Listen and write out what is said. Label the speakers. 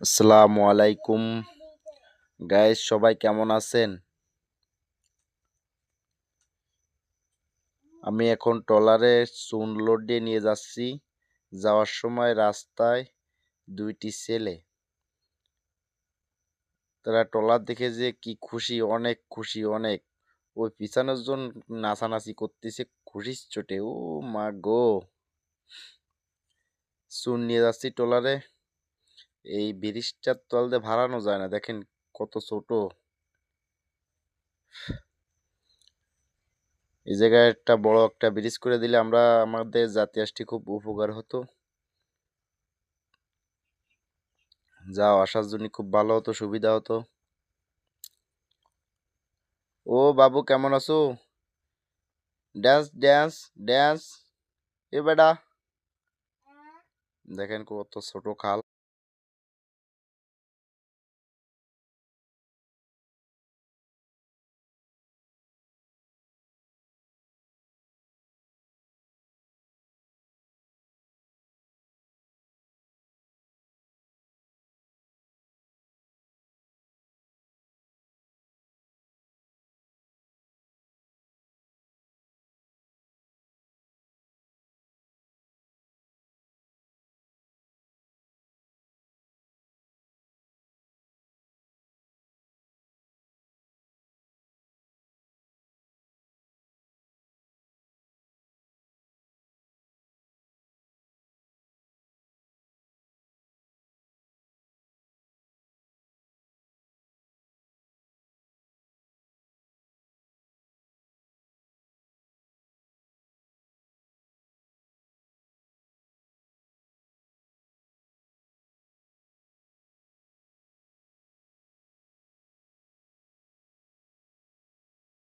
Speaker 1: আসসালামু আলাইকুম গাইস, সবাই কেমন আছেন? আমি এখন ট্রলারে চুন লোড দিয়ে নিয়ে যাচ্ছি। যাওয়ার সময় রাস্তায় দুইটি ছেলে, তারা ট্রলার দেখে যে কি খুশি, অনেক খুশি অনেক। ওই পিছনের জন নাচানাচি করতেছে খুশির চোটে। ও মা গো! চুন নিয়ে যাচ্ছি ট্রলারে। এই ব্রিজটার তল দিয়ে ভাড়ানো যায় না, দেখেন কত ছোট। এই জায়গায় একটা বড় একটা ব্রিজ করে দিলে আমাদের যাতায়াতটি আসতে খুব উপকার হতো। যাওয়া আসার জন্য খুব ভালো হতো, সুবিধা হতো। ও বাবু, কেমন আছো? Dance dance dance. এ বেটা, দেখেন কত ছোট খাল।